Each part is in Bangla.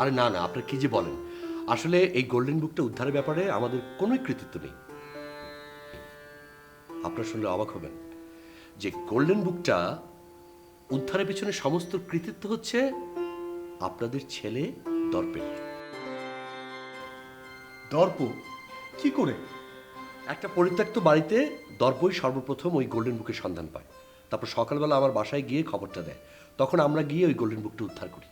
আরে না না, আপনার কি যে বলেন, আসলে এই গোল্ডেন বুকটা উদ্ধারের ব্যাপারে আমাদের কোনো কৃতিত্ব নেই। আপনারা শুনলে অবাক হবেন যে গোল্ডেন বুকটা উদ্ধারের পিছনে সমস্ত কৃতিত্ব হচ্ছে আপনাদের ছেলে দর্পের। দর্প কি করে? একটা পরিত্যক্ত বাড়িতে দর্পই সর্বপ্রথম ওই গোল্ডেন বুকের সন্ধান পায়। তারপর সকালবেলা আমার বাসায় গিয়ে খবরটা দেয়, তখন আমরা গিয়ে ওই গোল্ডেন বুকটা উদ্ধার করি।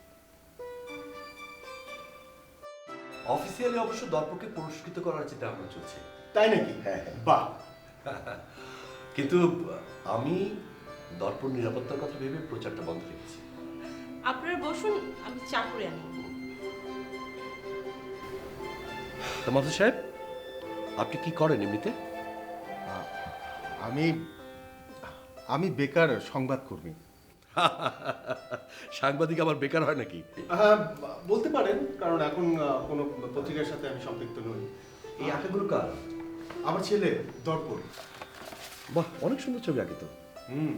অফিসিয়ালি অবশ্য দর্পকে পুরস্কৃত করার চিন্তা ভাবনা চলছে। তাই নাকি? হ্যাঁ। বাহ। কিন্তু আমি দর্পর নিরাপত্তার কথা ভেবে প্রচারটা বন্ধ রেখেছি। আপনারা বসুন, আমি চা করে আনি। তো মাধু সাহেব, আপনি কি করেন এমনিতে? আমি আমি বেকার সংবাদকর্মী। সাংবাদিক আবার বেকার হয় নাকি? বলতে পারেন, কারণ এখন কোনো পত্রিকার সাথে আমি সম্পৃক্ত নই। এই আঁকাগুলো কার? আমার ছেলে দর্পণ। বাহ, অনেক সুন্দর ছবি আঁকে তো। হুম।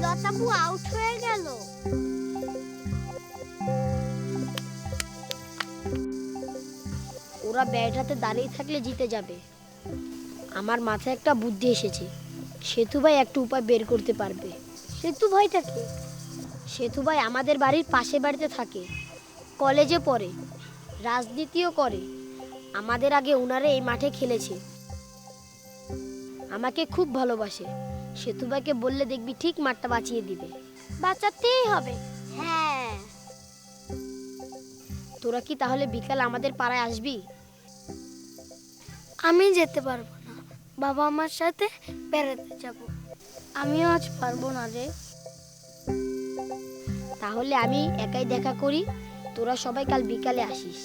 লতাবু আউট হয়ে গেল। ওরা ব্যাট হাতে দাঁড়িয়ে থাকলে জিতে যাবে। আমার মাথায় একটা বুদ্ধি এসেছে, সেতু ভাই একটা উপায় বের করতে পারবে। সেতু ভাইটাকে? সেতু ভাই আমাদের বাড়ির পাশে বাড়িতে থাকে, কলেজে পড়ে, রাজনীতিও করে। আমাদের আগে ওনারা এই মাঠে খেলেছে। আমাকে খুব ভালোবাসে। সেতু ভাইকে বললে দেখবি ঠিক মাঠটা বাঁচিয়ে দিবে। বাঁচাতেই হবে। হ্যাঁ। তোরা কি তাহলে বিকাল আমাদের পাড়ায় আসবি? আমি যেতে পারবো না, বাবা আমার সাথে বেড়াতে যাব। আমিও আজ পারবো না রে। তাহলে আমি একাই দেখা করি, তোরা সবাই কাল বিকালে আসিস।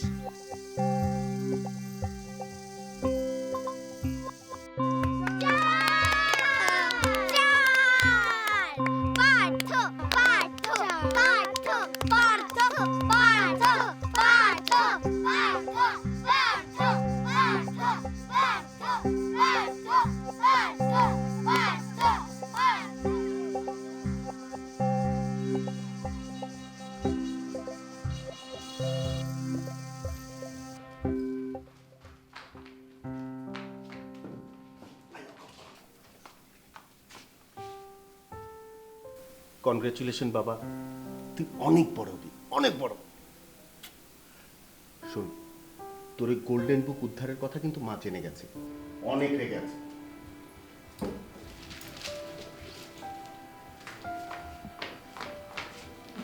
কনগ্রাচুলেশন বাবা, তুই অনেক বড় হবি, অনেক বড়। শোন, তোর ওই গোল্ডেন বুক উদ্ধারের কথা কিন্তু মা জেনে গেছে, অনেক রেগে আছে।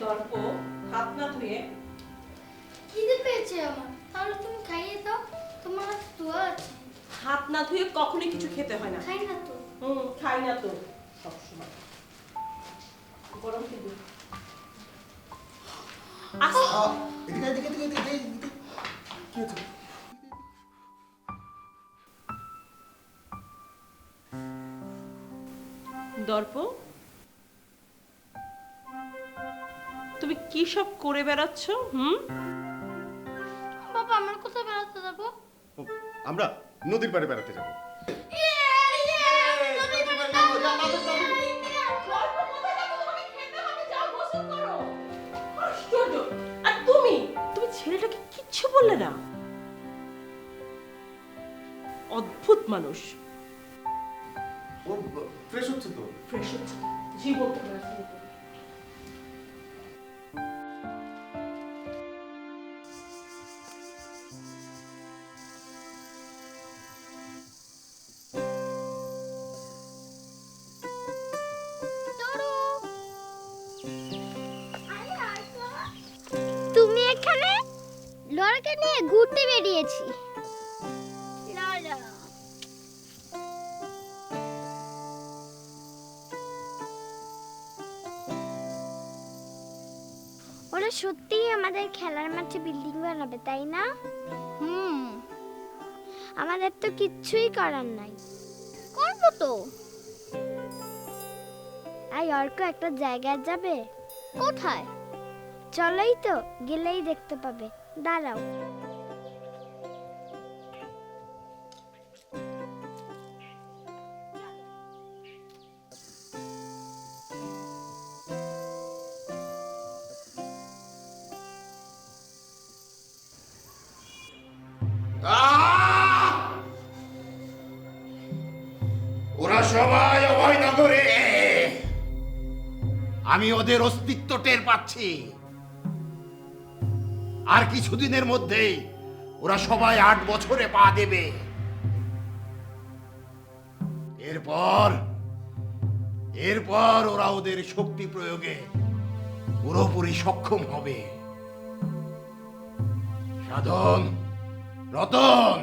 দর্প হাত না ধুয়ে। খিদে পেয়েছে আমার, তাহলে তুমি খাইয়ে দাও, তোমার হাতে দোয়া আছে। হাত না ধুয়ে কখনোই কিছু খেতে হয় না। খাই না তো। খাই না তো সবসময়। গরম খেতে দর্প, তুমি কি সব করে বেড়াচ্ছ? বাবা, আমরা কোথায় বেড়াতে যাবো? আমরা নদীর পাড়ে বেড়াতে যাবো। আর তুমি তুমি ছেলেটাকে কিচ্ছু বললে না? অদ্ভুত মানুষ। ও ফ্রেশ হচ্ছে তো। ফ্রেশ হচ্ছে জীবন তোমার ছেলে। তুমি এখানে? লড়াকে নিয়ে ঘুরতে বেরিয়েছি। লড়া। ওরা সত্যিই আমাদের খেলার মাঠে বিল্ডিং বানাবে, তাই না? আমাদের তো কিচ্ছুই করার নাই। যাবো তো। এই অর্ক একটা জায়গায় যাবে। কোথায়? চলোই তো, গেলেই দেখতে পাবে। দাঁড়াও। ওরা সবাই অভয়নগরে। আমি ওদের অস্তিত্ব টের পাচ্ছি। আর কিছুদিনের মধ্যেই ওরা সবাই 8 বছরে পা দেবে। এরপর এরপর ওরা ওদের শক্তি প্রয়োগে পুরোপুরি সক্ষম হবে। সাধন, রতন,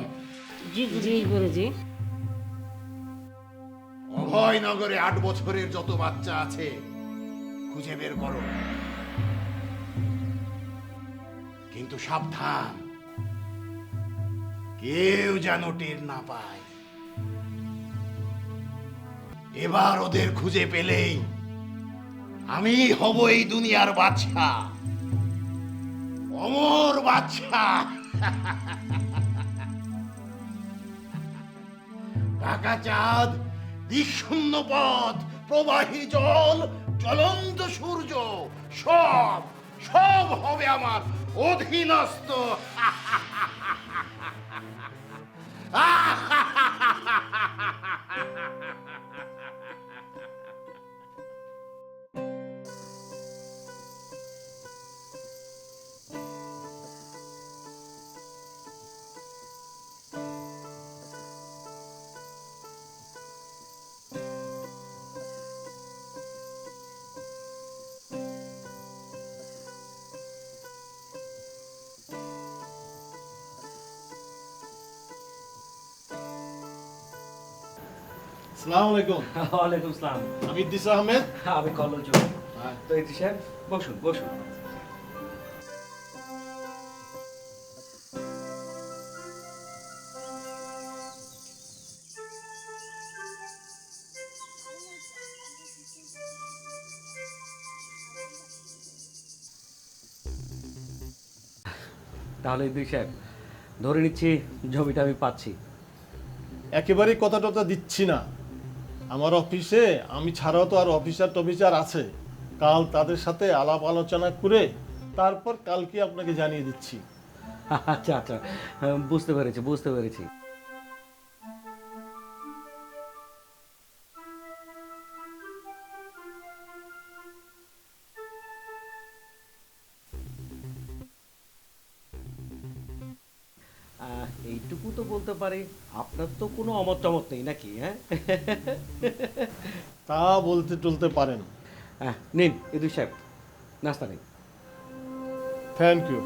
জি জি গুরুজি। অভয়নগরে 8 বছরের যত বাচ্চা আছে খুঁজে বের করো। কিন্তু সাবধান, কেউ যেন টের না পায়। এবার ওদের খুঁজে পেলেই আমি হব এই দুনিয়ার বাদশা, অমর বাদশা। ঢাকা চাঁদ, নিঃশূন্য পথ, প্রবাহী জল, জ্বলন্ত সূর্য, সব সব হবে আমার অধীনস্থ। আসসালামু আলাইকুম। ওয়ালাইকুম সালাম। আমি ইদ্রিস আহমেদ। আমি কল্লোল চৌধুরী। তো ইদ্রিস সাহেব বসুন বসুন। তাহলে ইদ্রিস সাহেব ধরে নিচ্ছি জমিটা আমি পাচ্ছি। একেবারেই কথা টথা দিচ্ছি না। আমার অফিসে আমি ছাড়াও তো আর অফিসার টফিসার আছে। কাল তাদের সাথে আলাপ আলোচনা করে তারপর কালকে আপনাকে জানিয়ে দিচ্ছি। আচ্ছা আচ্ছা, বুঝতে পেরেছি বুঝতে পেরেছি। এইটুকু তো বলতে পারি, আপনার তো কোনো অমত টমত নেই নাকি? হ্যাঁ তা বলতে টলতে পারেন। নিন ইদ্রিস সাহেব, নাস্তা নিন। Thank you.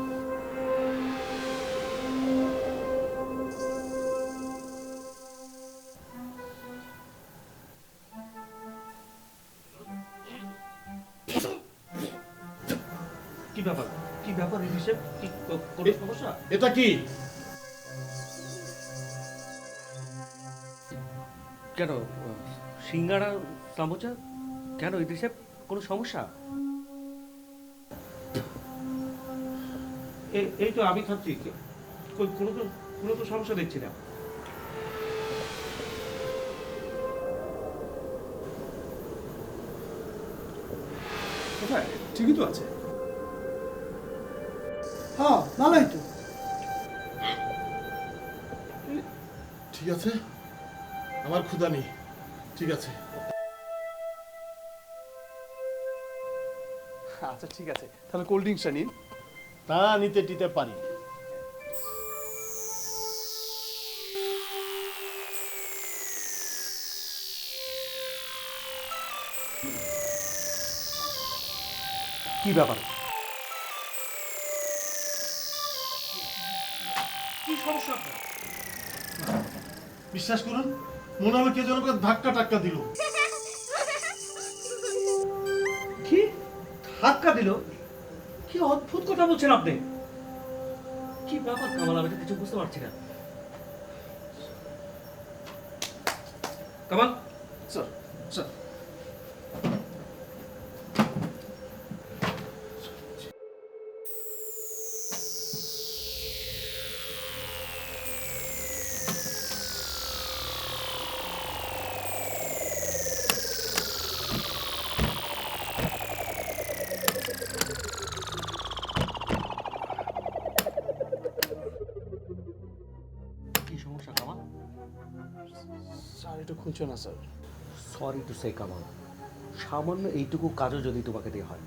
কি ব্যাপার কি ব্যাপার ইদ্রিস সাহেব, কি কোনো সমস্যা? এটা কি? কেন সিঙ্গাড়া সামোচা? কেন ইদ্রিস সাহেব কোনো সমস্যা? এই তো আমি খাচ্ছি, কোনো তো সমস্যা দেখছি না। কোথায়? ঠিকই তো আছে। হ্যাঁ ভালোই তো। ঠিক আছে, আমার ক্ষুধা নেই। ঠিক আছে। আচ্ছা ঠিক আছে, তাহলে কোল্ড ড্রিঙ্কসটা নিন। তা নিতে টিতে পারি। কি ব্যাপার? কি সমস্যা আপনার? বিশ্বাস করুন, মনে হলো কে যেন আমাকে ধাক্কা টাক্কা দিল। কি ধাক্কা দিল? কি অদ্ভুত কথা বলছেন আপনি। কি ব্যাপার কামাল, আমি তো কিছু বুঝতে পারছি না। কামাল স্যার কি সমস্যা কামাল? স্যার এটা খুঁজছো না sir. Sorry to say Kamal, সামান্য এইটুকু কাজও যদি তোমাকে দিয়ে হয়।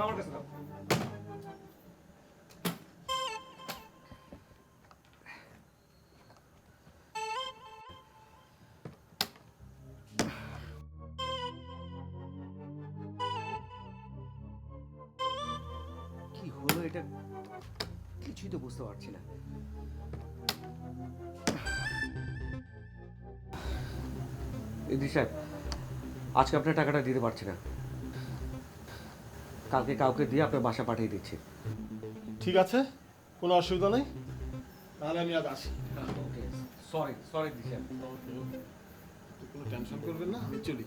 আমার কাছে দাও। কি হলো এটা, কিছুই তো বুঝতে পারছি না। ইদ্রিস সাহেব, আজকে আপনার টাকাটা দিতে পারছি না, কালকে কাউকে দিয়ে আপনার বাসা পাঠিয়ে দিচ্ছি। ঠিক আছে, কোনো অসুবিধা নেই, তাহলে আমি আজ আসি। সরি সরি ইদ্রিস সাহেব। তো কোনো টেনশন করবেন না, আমি চলি।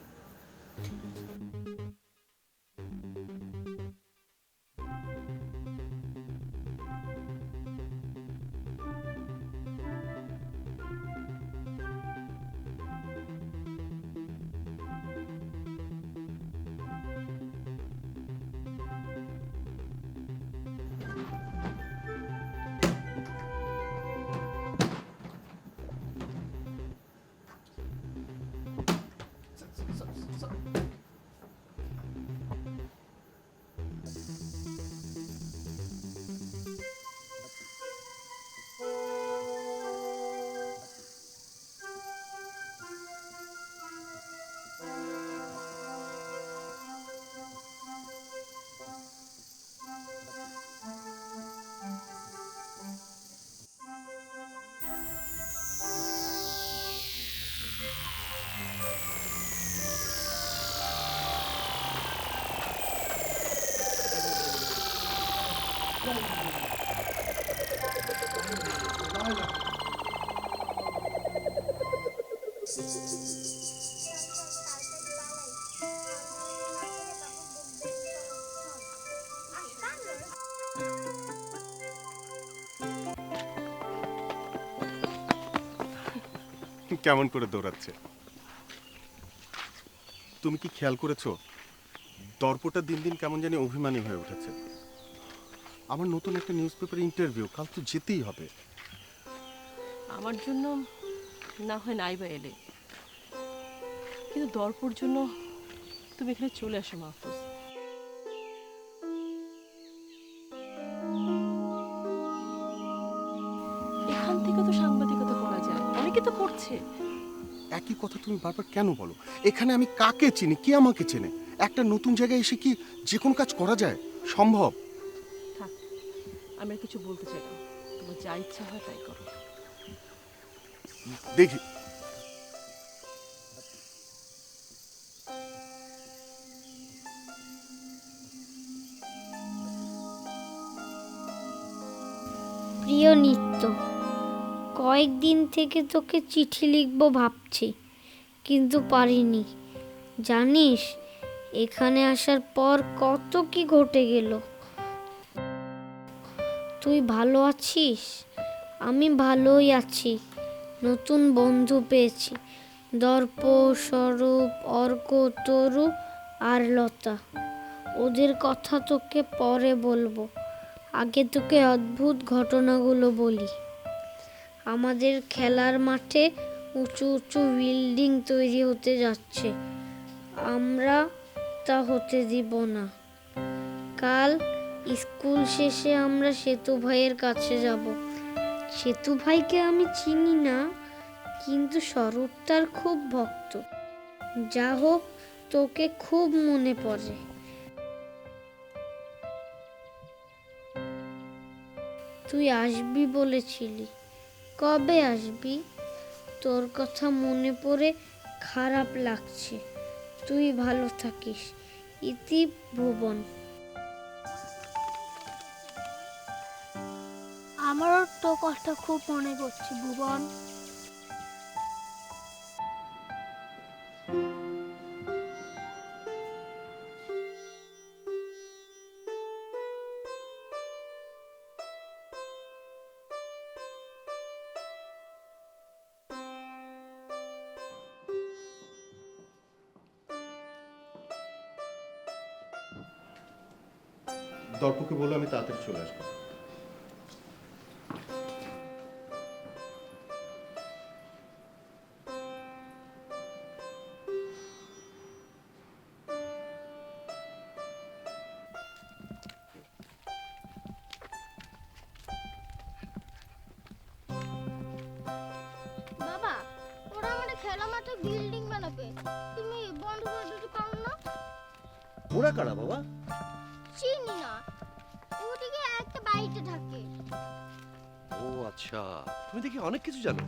কেমন করে দৌড়াচ্ছে? তুমি কি খেয়াল করেছো দর্পটা দিন দিন কেমন জানি অভিমানী হয়ে উঠেছে? আমার নতুন একটা নিউজ পেপার ইন্টারভিউ, কাল তো যেতেই হবে। আমার জন্য না হয় নাইবা এলে, কিন্তু দর্পর জন্য তুমি এখানে চলে আসো মাহফুজ। এখান থেকে তো সাংবাদিকতা করা যায়, অনেকে তো করছে। একই কথা তুমি বারবার কেন বলো? এখানে আমি কাকে চিনি, কে আমাকে চেনে? একটা নতুন জায়গায় এসে কি যে কোনো কাজ করা যায়? সম্ভব? থাক, আমি আর কিছু বলতে চাই না, তোমার যা ইচ্ছা হয় তাই করো। দেখি। প্রিয় নিত্য, কয়েকদিন থেকে তোকে চিঠি লিখবো ভাবছি, কিন্তু পারিনি। জানিস, এখানে আসার পর কত কি ঘটে গেল। তুই ভালো আছিস? আমি ভালোই আছি। নতুন বন্ধু পেয়েছি, দর্প, স্বরূপ, অর্ক, তরু আর লতা। ওদের কথা তোকে পরে বলবো, আগে তোকে অদ্ভুত ঘটনাগুলো বলি। আমাদের খেলার মাঠে উঁচু উঁচু বিল্ডিং তৈরি হতে যাচ্ছে, আমরা তা হতে দিব না। কাল স্কুল শেষে আমরা সেতু ভাইয়ের কাছে যাব। সেতু ভাইকে আমি চিনি না, কিন্তু স্বরূপ তার খুব ভক্ত। যা হোক, তোকে খুব মনে পড়ে। তুই আসবি বলেছিলি, কবে আসবি? তোর কথা মনে পড়ে খারাপ লাগছে। তুই ভালো থাকিস। ইতি ভুবন। আমারও তো কথা খুব মনে পড়ছে ভুবন। দর্পকে বলে আমি তাড়াতাড়ি চলে আসবো। বাবা, ওরা আমাদের খেলা মাঠে বিল্ডিং বানাবে, তুমি বন্ধ করে দিতে পারো না? ওরা কারা বাবা? চিনি না, ওদিকে একটা বাড়িতে থাকে। ও আচ্ছা, তুমি দেখি অনেক কিছু জানো।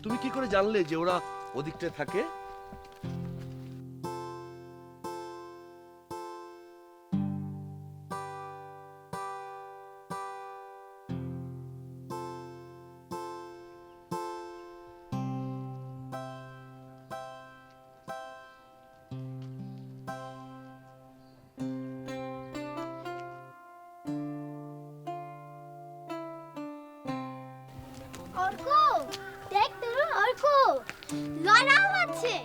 তুমি কি করে জানলে যে ওরা ওদিকটায় থাকে? অর্ক, দেখ তোর অর্ক, লড়াও আছে।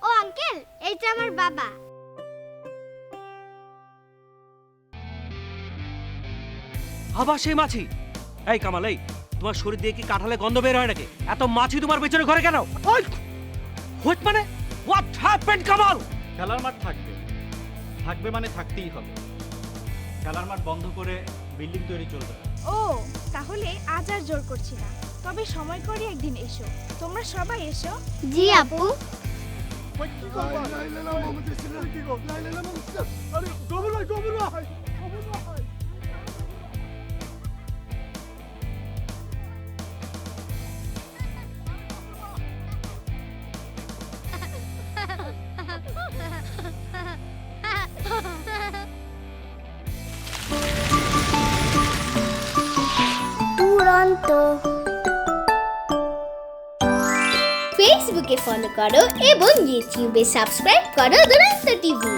ও আঙ্কেল, এইটা আমার বাবা। আবার সেই মাছি? এই কামাল, এই তোমার শরীর দিয়ে কি কাঁঠালে গন্ধ বের হয় নাকি? এত মাছি তোমার পেছনে ঘরে কেন? ওই হোয়াট মানে হোয়াট হ্যাপেন্ড কামাল? খেলার মাঠ থাকবে, থাকবে মানে থাকতেই হবে। খেলার মাঠ বন্ধ করে বিল্ডিং তৈরি চলবে না। ও, তাহলে আজ আর জোর করছি না, তবে সময় করে একদিন এসো, তোমরা সবাই এসো। জি আপু। দুরন্ত। ফেসবুকে ফলো করো এবং ইউটিউবে সাবস্ক্রাইব করো দুরন্ত টিভি।